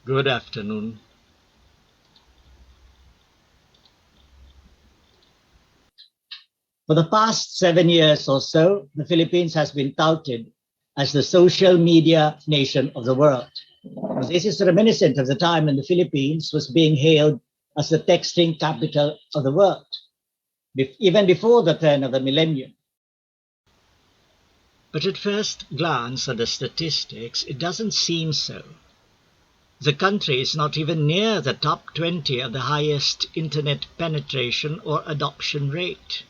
Good afternoon. For the past 7 years or so, the Philippines has been touted as the social media nation of the world. This is reminiscent of the time when the Philippines was being hailed as the texting capital of the world, even before the turn of the millennium. But at first glance at the statistics, it doesn't seem so. The country is not even near the top 20 of the highest internet penetration or adoption rate.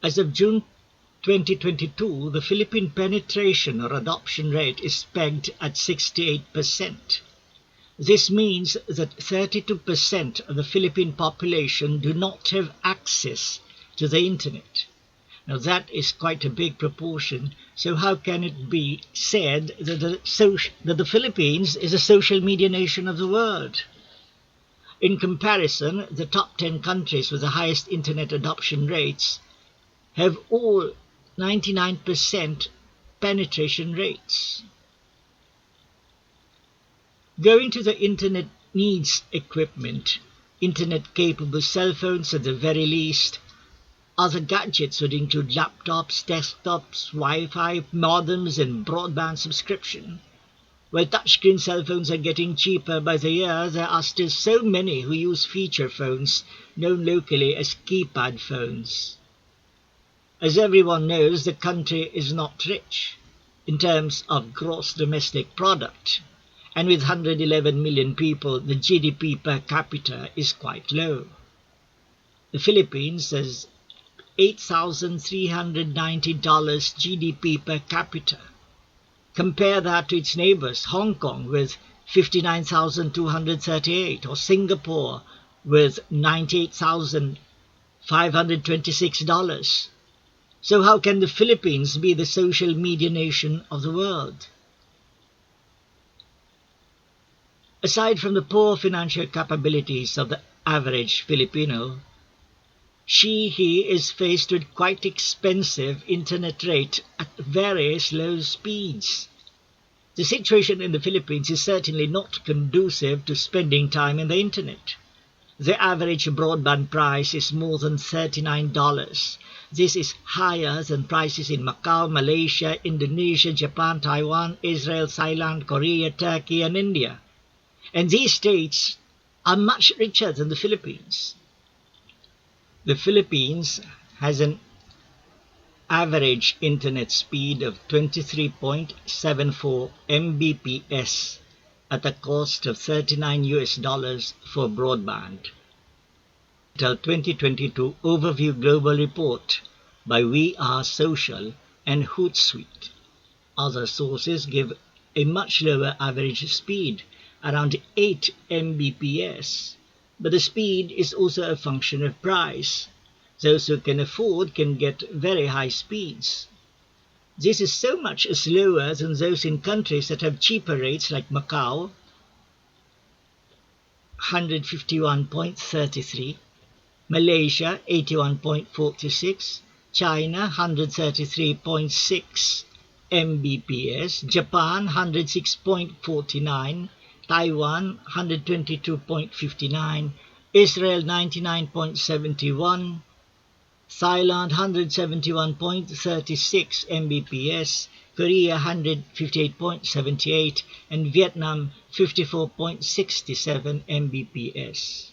As of June 2022, the Philippine penetration or adoption rate is pegged at 68%. This means that 32% of the Philippine population do not have access to the internet. Now that is quite a big proportion, so how can it be said that the Philippines is a social media nation of the world? In comparison, the top 10 countries with the highest internet adoption rates have all 99% penetration rates. Going to the internet needs equipment, internet-capable cell phones at the very least. Other gadgets would include laptops, desktops, Wi-Fi, modems, and broadband subscription. While touchscreen cell phones are getting cheaper by the year, there are still so many who use feature phones, known locally as keypad phones. As everyone knows, the country is not rich in terms of gross domestic product, and with 111 million people, the GDP per capita is quite low. The Philippines has $8,390 GDP per capita. Compare that to its neighbors, Hong Kong with $59,238, or Singapore with $98,526. So how can the Philippines be the social media nation of the world? Aside from the poor financial capabilities of the average Filipino, he is faced with quite expensive internet rate at various low speeds. The situation in the Philippines is certainly not conducive to spending time in the internet. The average broadband price is more than $39. This is higher than prices in Macau, Malaysia, Indonesia, Japan, Taiwan, Israel, Thailand, Korea, Turkey, and India. And these states are much richer than the Philippines. The Philippines has an average internet speed of 23.74 Mbps at a cost of $39 for broadband. The 2022 Overview Global Report by We Are Social and Hootsuite. Other sources give a much lower average speed, around 8 Mbps. But the speed is also a function of price. Those who can afford can get very high speeds. This is so much slower than those in countries that have cheaper rates like Macau, 151.33, Malaysia, 81.46, China, 133.6 Mbps, Japan, 106.49, Taiwan, 122.59, Israel, 99.71, Thailand, 171.36 Mbps, Korea, 158.78, and Vietnam, 54.67 Mbps.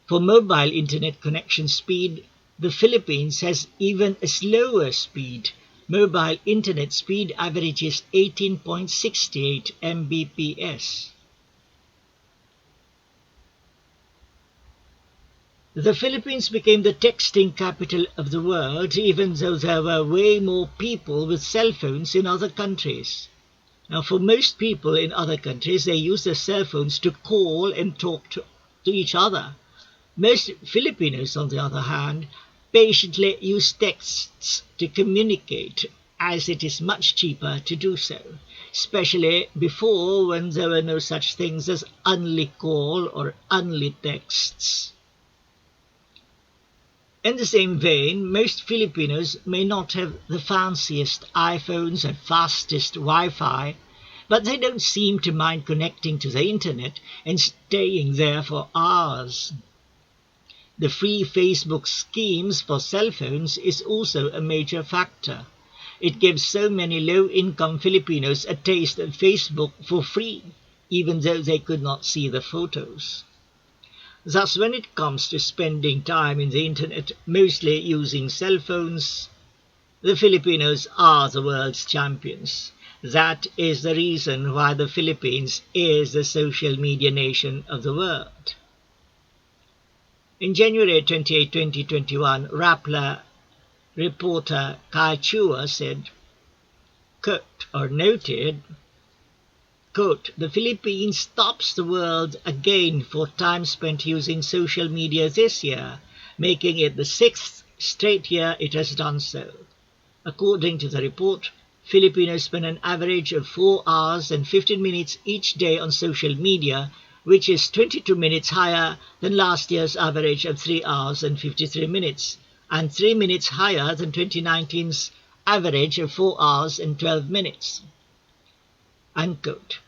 For mobile internet connection speed, the Philippines has even a slower speed. Mobile internet speed averages 18.68 Mbps. The Philippines became the texting capital of the world, even though there were way more people with cell phones in other countries. Now, for most people in other countries, they use their cell phones to call and talk to each other. Most Filipinos, on the other hand, patiently use texts to communicate, as it is much cheaper to do so, especially before, when there were no such things as only call or only texts. In the same vein, most Filipinos may not have the fanciest iPhones and fastest Wi-Fi, but they don't seem to mind connecting to the internet and staying there for hours. The free Facebook schemes for cell phones is also a major factor. It gives so many low-income Filipinos a taste of Facebook for free, even though they could not see the photos. Thus, when it comes to spending time in the internet, mostly using cell phones, the Filipinos are the world's champions. That is the reason why the Philippines is the social media nation of the world. In January 28, 2021, Rappler reporter Kai Chua said, noted, quote, "The Philippines tops the world again for time spent using social media this year, making it the 6th straight year it has done so. According to the report, Filipinos spend an average of 4 hours and 15 minutes each day on social media, which is 22 minutes higher than last year's average of 3 hours and 53 minutes, and 3 minutes higher than 2019's average of 4 hours and 12 minutes. Unquote.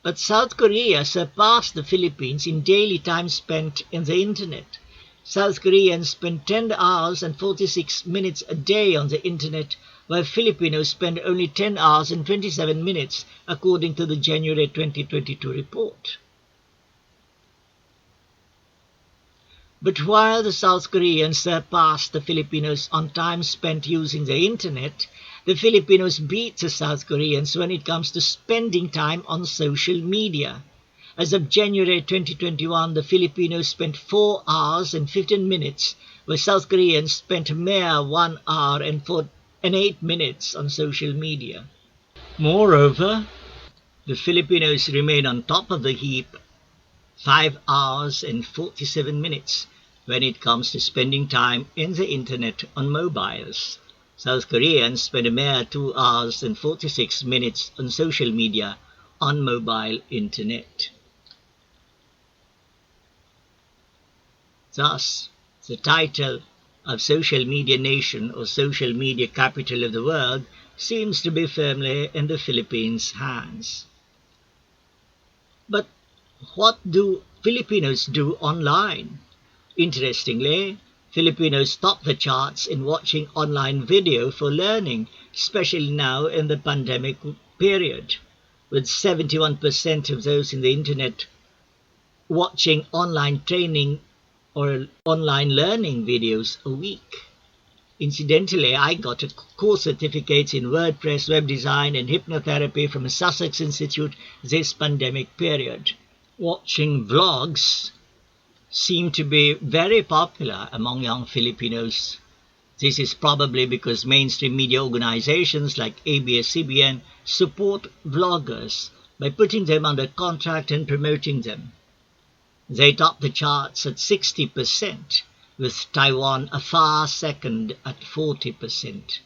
But South Korea surpassed the Philippines in daily time spent in the internet. South Koreans spend 10 hours and 46 minutes a day on the internet, while Filipinos spend only 10 hours and 27 minutes, according to the January 2022 report. But while the South Koreans surpassed the Filipinos on time spent using the internet, the Filipinos beat the South Koreans when it comes to spending time on social media. As of January 2021, the Filipinos spent 4 hours and 15 minutes, while South Koreans spent a mere 1 hour and 8 minutes on social media. Moreover, the Filipinos remain on top of the heap 5 hours and 47 minutes when it comes to spending time in the internet on mobiles. South Koreans spend a mere 2 hours and 46 minutes on social media on mobile internet. Thus, the title of social media nation or social media capital of the world seems to be firmly in the Philippines' hands. But what do Filipinos do online? Interestingly, Filipinos top the charts in watching online video for learning, especially now in the pandemic period, with 71% of those in the internet watching online training or online learning videos a week. Incidentally, I got a course certificate in WordPress, web design, and hypnotherapy from the Sussex Institute this pandemic period. Watching vlogs seem to be very popular among young Filipinos. This is probably because mainstream media organizations like ABS-CBN support vloggers by putting them under contract and promoting them. They top the charts at 60%, with Taiwan a far second at 40%.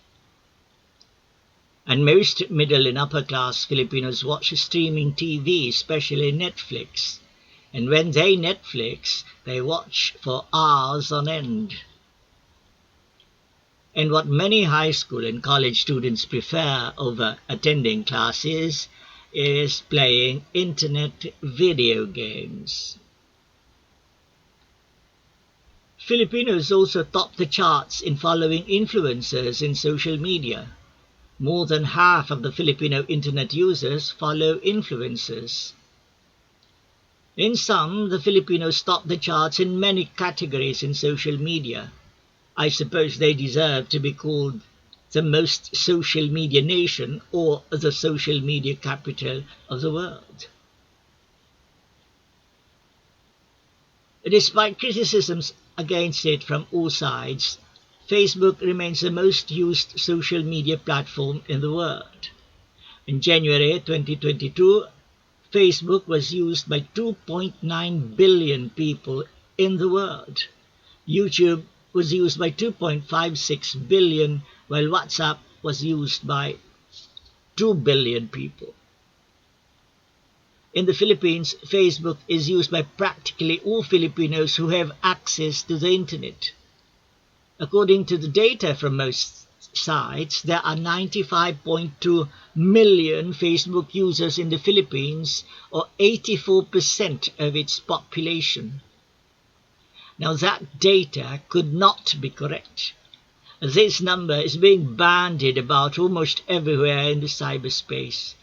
And most middle and upper-class Filipinos watch streaming TV, especially Netflix. And when they Netflix, they watch for hours on end. And what many high school and college students prefer over attending classes is playing internet video games. Filipinos also top the charts in following influencers in social media. More than half of the Filipino internet users follow influencers. In sum, the Filipinos top the charts in many categories in social media. I suppose they deserve to be called the most social media nation or the social media capital of the world. Despite criticisms against it from all sides, Facebook remains the most used social media platform in the world. In January 2022, Facebook was used by 2.9 billion people in the world. YouTube was used by 2.56 billion, while WhatsApp was used by 2 billion people. In the Philippines, Facebook is used by practically all Filipinos who have access to the internet. According to the data from most sites, there are 95.2 million Facebook users in the Philippines, or 84% of its population. Now that data could not be correct. This number is being bandied about almost everywhere in the cyberspace,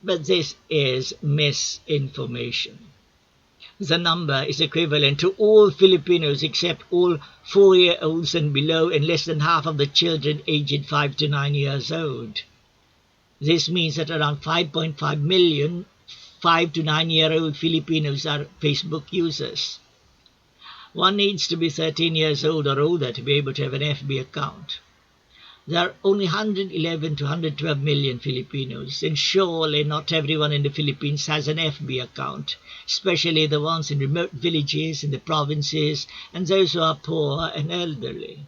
but this is misinformation. The number is equivalent to all Filipinos except all 4-year-olds and below, and less than half of the children aged 5 to 9 years old. This means that around 5.5 million 5 to 9-year-old Filipinos are Facebook users. One needs to be 13 years old or older to be able to have an FB account. There are only 111 to 112 million Filipinos, and surely not everyone in the Philippines has an FB account, especially the ones in remote villages, in the provinces, and those who are poor and elderly.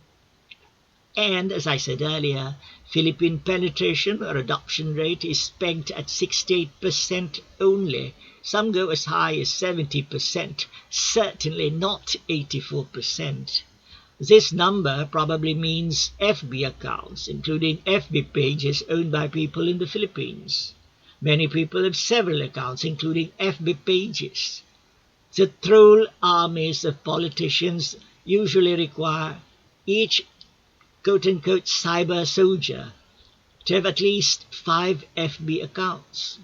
And, as I said earlier, Philippine penetration or adoption rate is pegged at 68% only. Some go as high as 70%, certainly not 84%. This number probably means FB accounts, including FB pages owned by people in the Philippines. Many people have several accounts, including FB pages. The troll armies of politicians usually require each quote-unquote cyber soldier to have at least 5 FB accounts.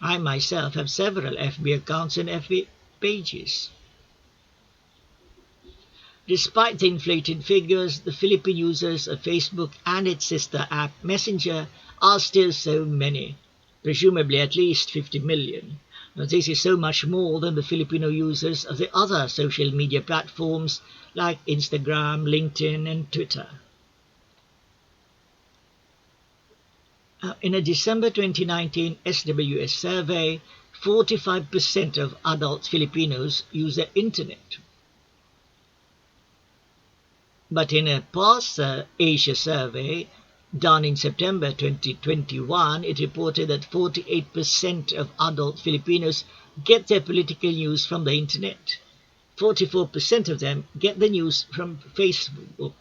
I myself have several FB accounts and FB pages. Despite the inflated figures, the Philippine users of Facebook and its sister app Messenger are still so many, presumably at least 50 million. Now, this is so much more than the Filipino users of the other social media platforms like Instagram, LinkedIn, and Twitter. In a December 2019 SWS survey, 45% of adult Filipinos use the internet. But in a past Asia survey done in September 2021, it reported that 48% of adult Filipinos get their political news from the internet. 44% of them get the news from Facebook.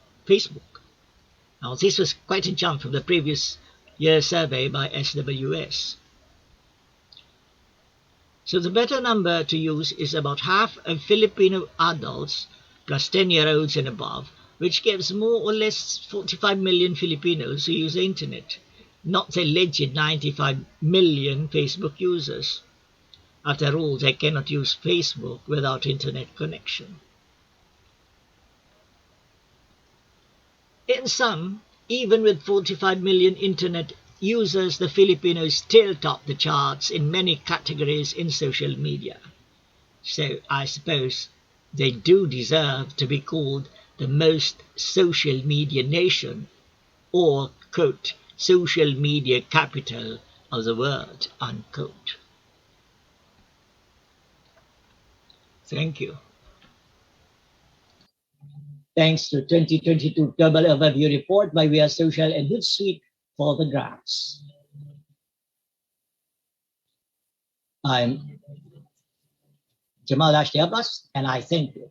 Now, this was quite a jump from the previous year's survey by SWS. So the better number to use is about half of Filipino adults plus 10-year-olds and above, which gives more or less 45 million Filipinos who use the internet, not the alleged 95 million Facebook users. After all, they cannot use Facebook without internet connection. In sum, even with 45 million internet users, the Filipinos still top the charts in many categories in social media. So I suppose they do deserve to be called the most social media nation, or, quote, social media capital of the world, unquote. Thank you. Thanks to 2022 Global Overview Report by We Are Social and Hootsuite for the grants. I'm Jamal Ashti Abbas, and I thank you.